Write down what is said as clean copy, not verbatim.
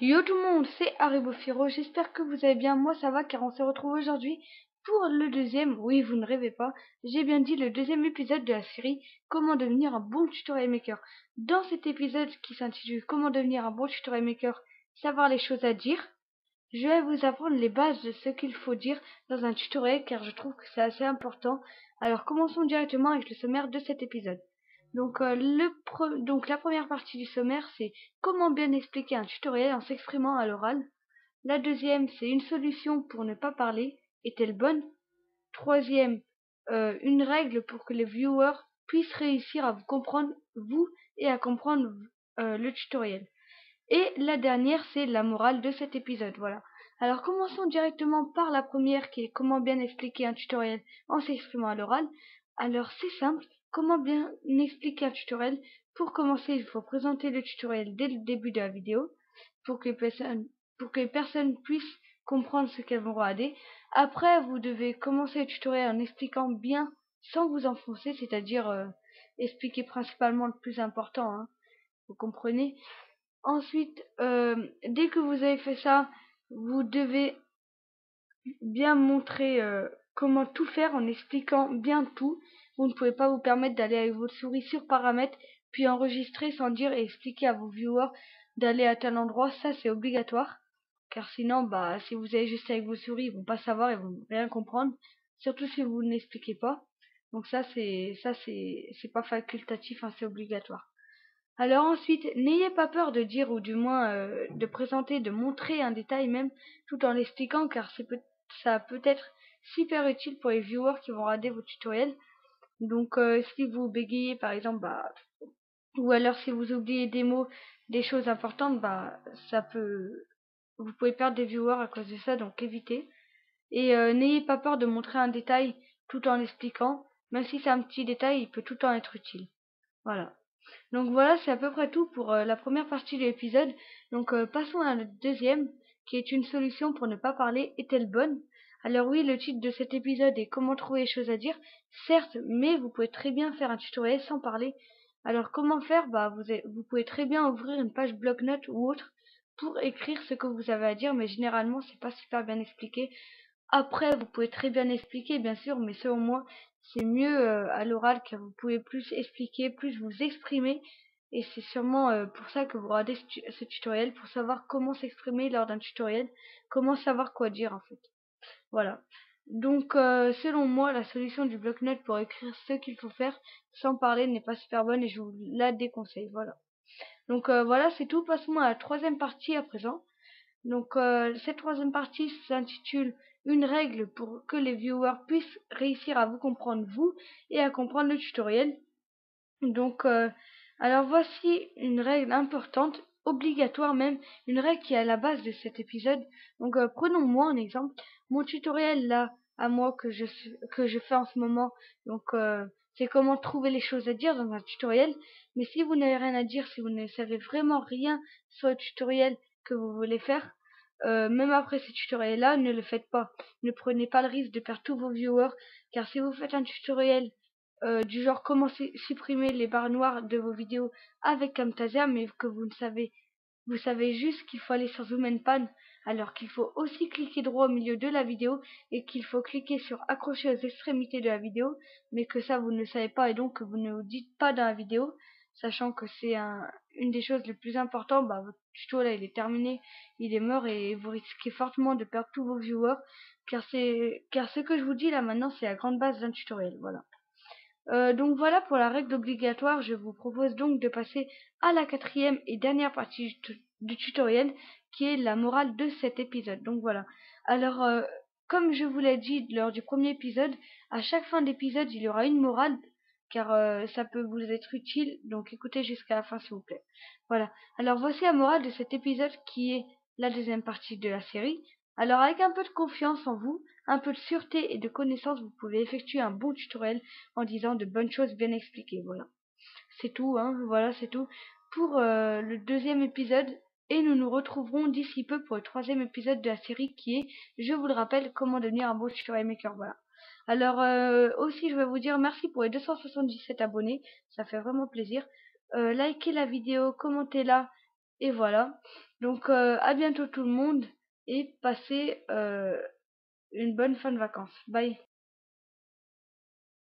Yo tout le monde, c'est Haribo Firo, j'espère que vous allez bien, moi ça va car on se retrouve aujourd'hui pour le deuxième, oui vous ne rêvez pas, j'ai bien dit le deuxième épisode de la série Comment devenir un bon tutorial maker. Dans cet épisode qui s'intitule Comment devenir un bon tutorial maker, savoir les choses à dire, je vais vous apprendre les bases de ce qu'il faut dire dans un tutoriel car je trouve que c'est assez important. Alors commençons directement avec le sommaire de cet épisode. Donc, la première partie du sommaire, c'est comment bien expliquer un tutoriel en s'exprimant à l'oral. La deuxième, c'est une solution pour ne pas parler. Est-elle bonne? Troisième, une règle pour que les viewers puissent réussir à vous comprendre, vous, et à comprendre le tutoriel. Et la dernière, c'est la morale de cet épisode. Voilà. Alors, commençons directement par la première qui est comment bien expliquer un tutoriel en s'exprimant à l'oral. Alors, c'est simple. Comment bien expliquer un tutoriel? Pour commencer, il faut présenter le tutoriel dès le début de la vidéo pour que les personnes puissent comprendre ce qu'elles vont regarder. Après, vous devez commencer le tutoriel en expliquant bien sans vous enfoncer, c'est-à-dire expliquer principalement le plus important, hein, vous comprenez? Ensuite, dès que vous avez fait ça, vous devez bien montrer comment tout faire en expliquant bien tout. Vous ne pouvez pas vous permettre d'aller avec votre souris sur paramètres, puis enregistrer sans dire et expliquer à vos viewers d'aller à tel endroit. Ça, c'est obligatoire. Car sinon, bah, si vous allez juste avec vos souris, ils vont pas savoir, ils vont rien comprendre. Surtout si vous n'expliquez pas. Donc c'est pas facultatif, hein, c'est obligatoire. Alors ensuite, n'ayez pas peur de dire ou du moins de présenter, de montrer un détail même tout en l'expliquant car ça peut être super utile pour les viewers qui vont regarder vos tutoriels. Donc si vous bégayez par exemple, bah, ou alors si vous oubliez des mots, des choses importantes, bah vous pouvez perdre des viewers à cause de ça, donc évitez. Et n'ayez pas peur de montrer un détail tout en l'expliquant, même si c'est un petit détail, il peut tout le temps être utile. Voilà. Donc voilà, c'est à peu près tout pour la première partie de l'épisode. Donc passons à la deuxième, qui est une solution pour ne pas parler. Est-elle bonne? Alors oui, le titre de cet épisode est Comment trouver les choses à dire. Certes, mais vous pouvez très bien faire un tutoriel sans parler. Alors comment faire? Bah vous pouvez très bien ouvrir une page bloc-notes ou autre pour écrire ce que vous avez à dire, mais généralement c'est pas super bien expliqué. Après, vous pouvez très bien expliquer, bien sûr, mais selon moi, c'est mieux à l'oral car vous pouvez plus expliquer, plus vous exprimer. Et c'est sûrement pour ça que vous regardez ce tutoriel, pour savoir comment s'exprimer lors d'un tutoriel, comment savoir quoi dire en fait. Voilà. Donc, selon moi, la solution du bloc-notes pour écrire ce qu'il faut faire sans parler n'est pas super bonne et je vous la déconseille. Voilà. Donc, voilà, c'est tout. Passons à la troisième partie à présent. Donc cette troisième partie s'intitule Une règle pour que les viewers puissent réussir à vous comprendre vous et à comprendre le tutoriel. Donc alors voici une règle importante, obligatoire même, une règle qui est à la base de cet épisode. Donc prenons moi en exemple, mon tutoriel là à moi que je fais en ce moment. Donc c'est comment trouver les choses à dire dans un tutoriel. Mais si vous n'avez rien à dire, si vous ne savez vraiment rien sur le tutoriel que vous voulez faire, même après ce tutoriel-là, ne le faites pas. Ne prenez pas le risque de perdre tous vos viewers, car si vous faites un tutoriel du genre comment supprimer les barres noires de vos vidéos avec Camtasia, mais que vous savez juste qu'il faut aller sur Zoom and Pan, alors qu'il faut aussi cliquer droit au milieu de la vidéo et qu'il faut cliquer sur accrocher aux extrémités de la vidéo, mais que ça vous ne le savez pas et donc que vous ne vous dites pas dans la vidéo, sachant que c'est une des choses les plus importantes. Bah, votre tuto là il est terminé, il est mort et vous risquez fortement de perdre tous vos viewers, car ce que je vous dis là maintenant c'est la grande base d'un tutoriel. Voilà. Donc voilà pour la règle obligatoire. Je vous propose donc de passer à la quatrième et dernière partie du tutoriel qui est la morale de cet épisode. Donc voilà. Alors comme je vous l'ai dit lors du premier épisode, à chaque fin d'épisode il y aura une morale car ça peut vous être utile, donc écoutez jusqu'à la fin s'il vous plaît. Voilà. Alors voici la morale de cet épisode qui est la deuxième partie de la série. Alors avec un peu de confiance en vous, un peu de sûreté et de connaissance, vous pouvez effectuer un bon tutoriel en disant de bonnes choses bien expliquées. Voilà. C'est tout, hein. Voilà, c'est tout pour le deuxième épisode. Et nous nous retrouverons d'ici peu pour le troisième épisode de la série qui est, je vous le rappelle, comment devenir un bon tutorial maker. Voilà. Alors aussi, je vais vous dire merci pour les 277 abonnés. Ça fait vraiment plaisir. Likez la vidéo, commentez-la. Et voilà. Donc à bientôt tout le monde et passez une bonne fin de vacances. Bye.